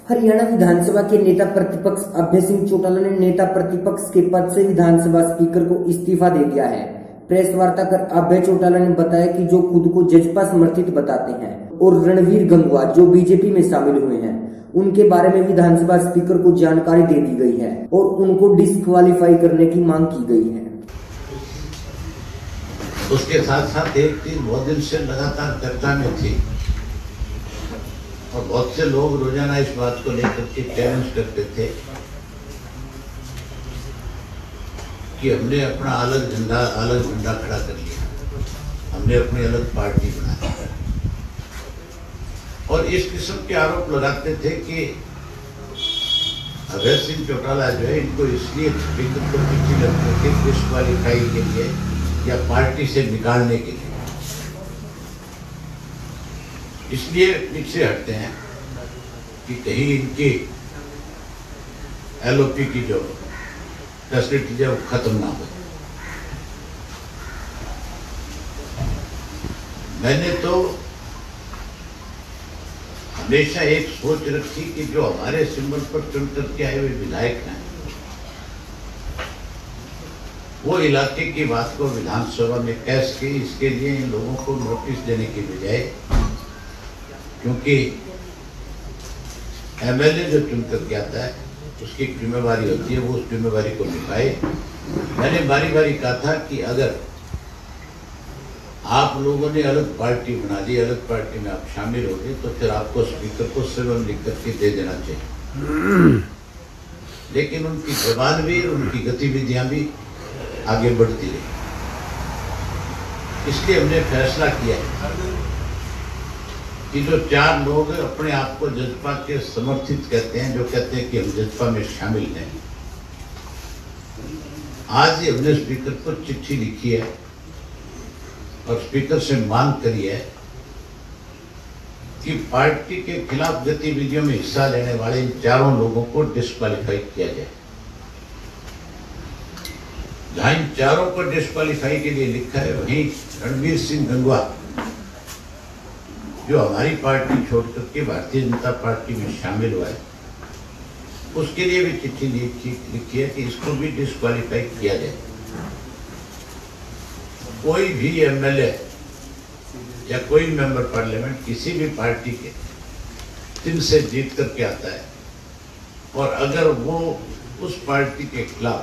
हरियाणा विधानसभा के नेता प्रतिपक्ष अभय सिंह चौटाला ने नेता प्रतिपक्ष के पद से विधानसभा स्पीकर को इस्तीफा दे दिया है। प्रेस वार्ता कर अभय चौटाला ने बताया कि जो खुद को जजपा समर्थित बताते हैं और रणवीर गंगवा जो बीजेपी में शामिल हुए हैं, उनके बारे में विधानसभा स्पीकर को जानकारी दे दी गई है और उनको डिस्क्वालीफाई करने की मांग की गई है। उसके साथ साथ एक चीज बहुत दिन से लगातार चर्चा में थी और बहुत से लोग रोजाना इस बात को लेकर के चैलेंज करते थे कि हमने अपना अलग झंडा खड़ा कर लिया, हमने अपनी अलग पार्टी बनाई और इस किस्म के आरोप लगाते थे कि अभय सिंह चौटाला जो है इनको इसलिए स्पीकर को चिट्ठी लगती थी डिस्क्वालीफाई के लिए या पार्टी से निकालने के लिए, इसलिए पीछे हटते हैं कि कहीं इनकी एलओपी की जो फैसिलिटी है वो खत्म ना हो। मैंने तो हमेशा एक सोच रखी कि जो हमारे सिंबल पर चुन करके आए हुए विधायक हैं वो इलाके की बात को विधानसभा में कैश की, इसके लिए इन लोगों को नोटिस देने की बजाय, क्योंकि एमएलए जो चुन करके आता है उसकी जिम्मेवारी होती है, वो उस जिम्मेवारी को निभाए। मैंने बारी बारी कहा था कि अगर आप लोगों ने अलग पार्टी बना ली, अलग पार्टी में आप शामिल हो गए, तो फिर आपको स्पीकर को सिर्फ लिख करके दे देना चाहिए। लेकिन उनकी जबान भी, उनकी गतिविधियां भी आगे बढ़ती रही। इसलिए हमने फैसला किया है कि जो 4 लोग अपने आप को जजपा के समर्थित कहते हैं, जो कहते हैं कि हम जजपा में शामिल हैं, आज ही हमने स्पीकर को चिट्ठी लिखी है और स्पीकर से मांग करी है कि पार्टी के खिलाफ गतिविधियों में हिस्सा लेने वाले इन 4 लोगों को डिस्क्वालीफाई किया जाए। जहां इन 4 को डिस्क्वालीफाई के लिए लिखा है, वहीं रणवीर सिंह गंगवा जो हमारी पार्टी छोड़कर के भारतीय जनता पार्टी में शामिल हुआ है, उसके लिए भी चिट्ठी लिखी है कि इसको भी डिस्क्वालीफाई किया जाए। कोई भी एमएलए या कोई मेंबर पार्लियामेंट किसी भी पार्टी के चिन्ह से जीत करके आता है और अगर वो उस पार्टी के खिलाफ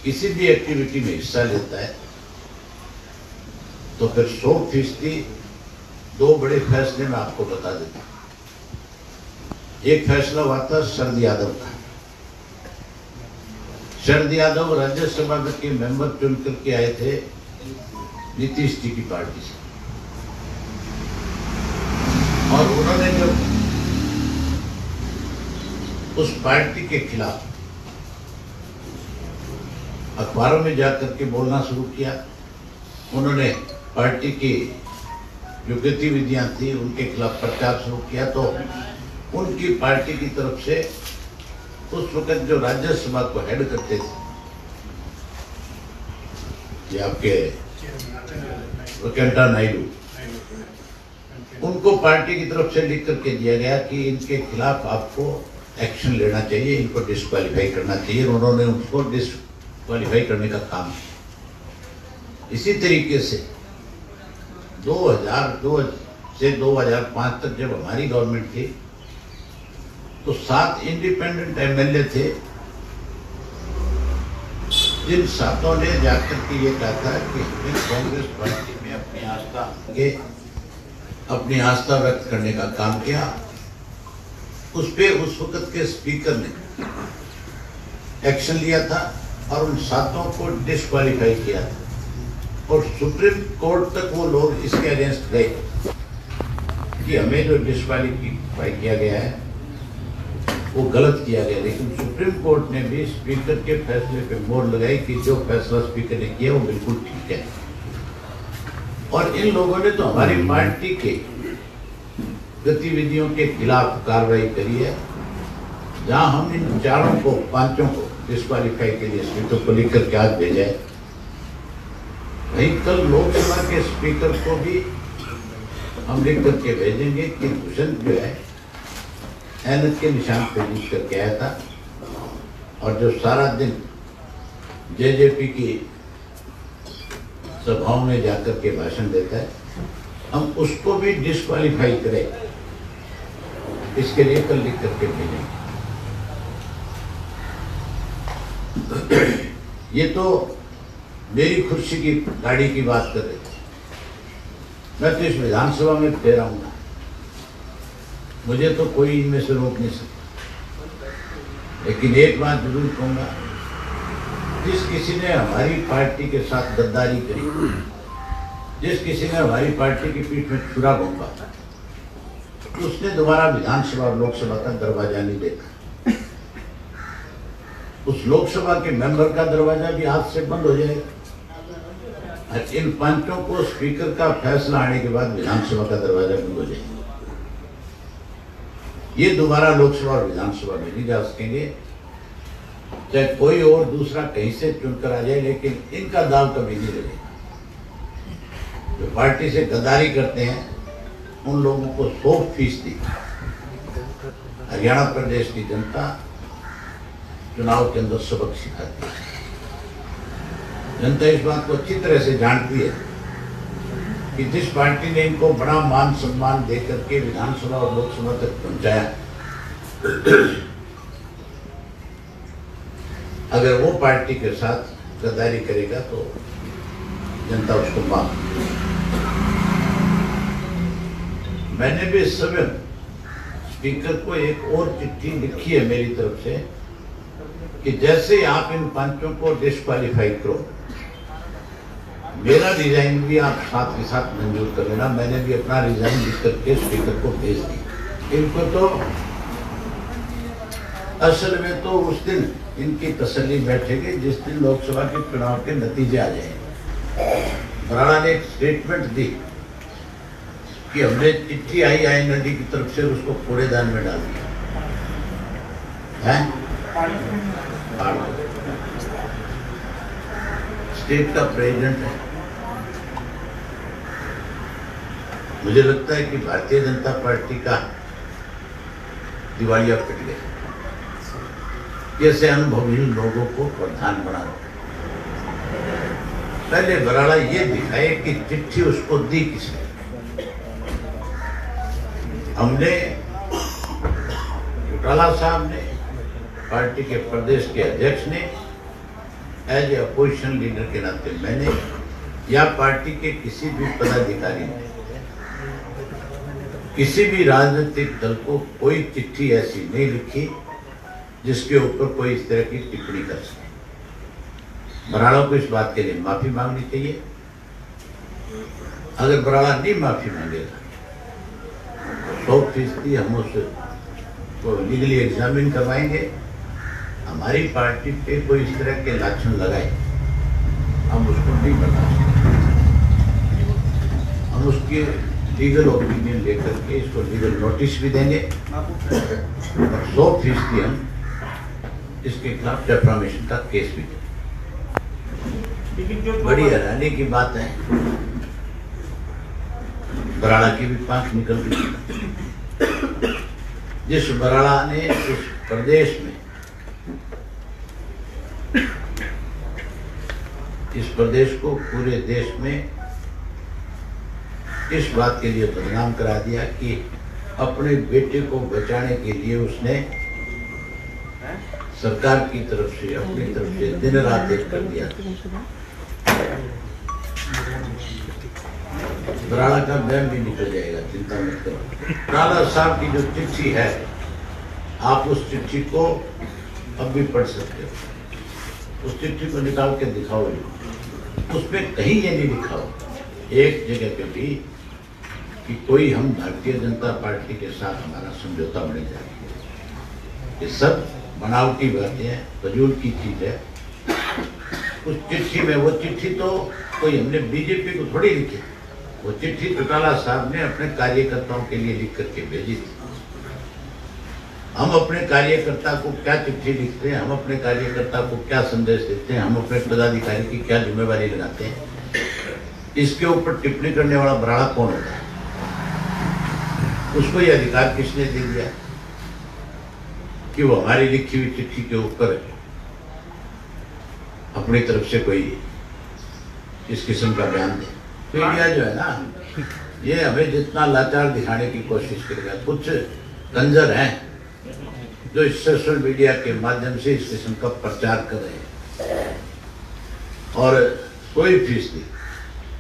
किसी भी एक्टिविटी में हिस्सा लेता है तो फिर 100% 2 बड़े फैसले मैं आपको बता देता हूं। एक फैसला हुआ था शरद यादव का। शरद यादव राज्यसभा के मेंबर चुन करके आए थे नीतीश जी की पार्टी से और उन्होंने जब उस पार्टी के खिलाफ अखबारों में जाकर के बोलना शुरू किया, उन्होंने पार्टी की जो गतिविधियां थी उनके खिलाफ प्रचार शुरू किया, तो उनकी पार्टी की तरफ से उस वक्त जो राज्यसभा को हेड करते थे, ये आपके वेंकैया नायडू, उनको पार्टी की तरफ से लिख करके दिया गया कि इनके खिलाफ आपको एक्शन लेना चाहिए, इनको डिस्क्वालीफाई करना चाहिए। उन्होंने उसको डिस्क्वालीफाई करने का काम किया। इसी तरीके से 2002 से 2005 तक जब हमारी गवर्नमेंट थी तो 7 इंडिपेंडेंट एमएलए थे, जिन 7 ने जाकर के ये कहा था कि हमें कांग्रेस पार्टी में अपनी आस्था व्यक्त करने का काम किया। उस पे उस वक्त के स्पीकर ने एक्शन लिया था और उन 7 को डिस्क्वालीफाई किया था और सुप्रीम कोर्ट तक वो लोग इसके अगेंस्ट गए कि हमें जो डिस्क्वालीफाई किया गया है वो गलत किया गया। लेकिन सुप्रीम कोर्ट ने भी स्पीकर के फैसले पे मोहर लगाई कि जो फैसला स्पीकर ने किया वो बिल्कुल ठीक है। और इन लोगों ने तो हमारी पार्टी के गतिविधियों के खिलाफ कार्रवाई करी है, जहां हम इन 5 को डिस्क्वालीफाई के लिए स्पीकर को लिख करके आज भेजा है। वहीं कल लोकसभा के स्पीकर को भी हम लिख करके भेजेंगे कि दुष्यंत जो है ऐनक के निशान पे जीत करके आया था, और जो सारा दिन जेजेपी की सभाओं में जाकर के भाषण देता है, हम उसको भी डिस्क्वालीफाई करें, इसके लिए कल लिख करके भेजेंगे। ये तो मेरी खुशी की गाड़ी की बात कर रहे थे, मैं तो इस विधानसभा में फिर आऊंगा, मुझे तो कोई इनमें से रोक नहीं सकता। लेकिन एक बात जरूर कहूंगा, जिस किसी ने हमारी पार्टी के साथ गद्दारी करी, जिस किसी ने हमारी पार्टी की पीठ में छुरा घोंपा, उसने दोबारा विधानसभा और लोकसभा का दरवाजा नहीं देखा। उस लोकसभा के मेंबर का दरवाजा भी हाथ से बंद हो जाएगा। इन पंचों को स्पीकर का फैसला आने के बाद विधानसभा का दरवाजा बंद हो जाएगा। ये दोबारा लोकसभा और विधानसभा में नहीं जा सकेंगे, चाहे कोई और दूसरा कहीं से चुनकर आ जाए, लेकिन इनका दाव कभी नहीं लगेगा। जो पार्टी से गद्दारी करते हैं उन लोगों को 100% हरियाणा प्रदेश की जनता चुनाव के अंदर सबक सिखाती है। जनता इस बात को अच्छी तरह से जानती है कि जिस पार्टी ने इनको बड़ा मान सम्मान देकर के विधानसभा और लोकसभा तक पहुंचाया, अगर वो पार्टी के साथ गद्दारी करेगा तो जनता उसको माफ। मैंने भी इस समय स्पीकर को एक और चिट्ठी लिखी है मेरी तरफ से कि जैसे आप इन पांचों को डिस्क्वालीफाई करो, मेरा रिजाइन भी आप साथ के साथ मंजूर कर लेना। मैंने भी अपना रिजाइन लिख करके स्पीकर को भेज दी। इनको तो असल में तो उस दिन इनकी तसल्ली बैठेगी जिस दिन लोकसभा के चुनाव के नतीजे आ जाएंगे। बराड़ा ने एक स्टेटमेंट दी कि हमने चिट्ठी आई INLD की तरफ से, उसको कूड़ेदान में डाल दिया है। स्टेट का प्रेसिडेंट है। मुझे लगता है कि भारतीय जनता पार्टी का दिवालिया पिट गया। कैसे अनुभवहीन लोगों को प्रधान बना रहा। पहले बराड़ा ये दिखाए कि चिट्ठी उसको दी किसने। हमने चौटाला साहब ने, पार्टी के प्रदेश के अध्यक्ष ने, एज ए अपोजिशन लीडर के नाते मैंने, या पार्टी के किसी भी पदाधिकारी ने किसी भी राजनीतिक दल को कोई चिट्ठी ऐसी नहीं लिखी जिसके ऊपर कोई इस तरह की टिप्पणी कर सके। बराड़ा को इस बात के लिए माफी मांगनी चाहिए। अगर बराड़ा नहीं माफी मांगेगा 100% हम उसको लीगली एग्जामिन करवाएंगे। हमारी पार्टी पे कोई इस तरह के लाछन लगाए, हम उसको नहीं बर्दाश्त करेंगे। हम उसके लीगल ओपिनियन लेकर के इसको लीगल नोटिस भी देंगे और 100% हम इसके खिलाफ डेफामेशन का केस भी देंगे। बड़ी हैरानी की बात है, बराड़ा की भी पांख निकल गई। जिस बराड़ा ने इस प्रदेश में, इस प्रदेश को पूरे देश में इस बात के लिए बदनाम करा दिया कि अपने बेटे को बचाने के लिए उसने सरकार की तरफ से, अपनी तरफ से दिन रात एक कर दिया। बराड़ा का बैन भी निकल जाएगा, चिंता मत करो। बराड़ा साहब की जो चिट्ठी है, आप उस चिट्ठी को अब भी पढ़ सकते हो। उस चिट्ठी को निकाल के दिखाओ। उसमें कहीं ये नहीं लिखा हो एक जगह पे भी कि कोई हम भारतीय जनता पार्टी के साथ हमारा समझौता बन जाए। ये सब बनावटी बातें हैं, फजूल की चीज है। उस चिट्ठी में, वो चिट्ठी तो कोई हमने बीजेपी को थोड़ी लिखी, वो चिट्ठी चौटाला साहब ने अपने कार्यकर्ताओं के लिए लिख करके भेजी थी। हम अपने कार्यकर्ता को क्या चिट्ठी लिखते हैं, हम अपने कार्यकर्ता को क्या संदेश देते हैं, हम अपने पदाधिकारी की क्या जिम्मेवारी लगाते हैं, इसके ऊपर टिप्पणी करने वाला बराड़ा कौन होता है? उसको ये अधिकार किसने दे दिया? कि वो हमारी लिखी हुई चिट्ठी के ऊपर अपनी तरफ से कोई इस किस्म का बयान दे। मीडिया जो है ना, ये हमें जितना लाचार दिखाने की कोशिश करेगा, कुछ कंजर हैं जो इस सोशल मीडिया के माध्यम से इस किस्म का प्रचार कर रहे हैं, और कोई फीस नहीं,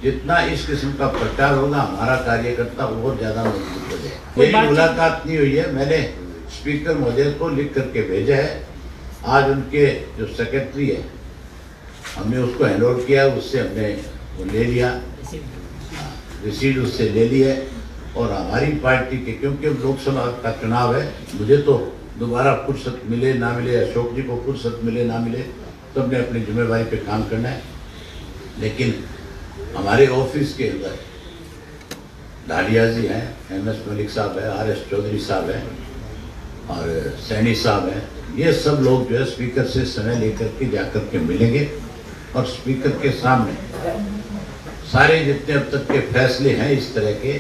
जितना इस किस्म का प्रचार होगा हमारा कार्यकर्ता बहुत ज्यादा मजबूत हो जाएगा। यही मुलाकात नहीं हुई है, मैंने स्पीकर महोदय को लिख करके भेजा है। आज उनके जो सेक्रेटरी है, हमने उसको हैंडओवर किया, उससे हमने वो ले लिया, रिसीट उससे ले ली है। और हमारी पार्टी के, क्योंकि लोकसभा का चुनाव है, मुझे तो दोबारा फुर्सत मिले ना मिले, अशोक जी को फुर्सत मिले ना मिले, तो हमने अपनी जिम्मेवारी पे काम करना है। लेकिन हमारे ऑफिस के अंदर डालिया जी हैं, MS मलिक साहब है, RS चौधरी साहब हैं और सैनी साहब हैं, ये सब लोग जो है स्पीकर से समय लेकर के जाकर के मिलेंगे और स्पीकर के सामने सारे जितने अब तक के फैसले हैं इस तरह के,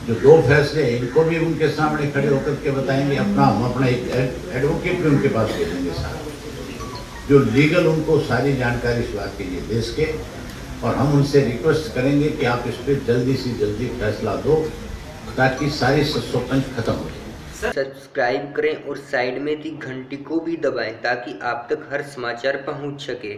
जो 2 फैसले हैं, इनको भी उनके सामने खड़े होकर के बताएंगे। हम अपना एक एडवोकेट भी उनके पास भेजेंगे साहब, जो लीगल उनको सारी जानकारी इस बात की दे सके, और हम उनसे रिक्वेस्ट करेंगे कि आप इस पर जल्दी से जल्दी फैसला दो ताकि सारी सस्पेंस खत्म हो जाए। सब्सक्राइब करें और साइड में दी घंटी को भी दबाएं ताकि आप तक हर समाचार पहुंच सके।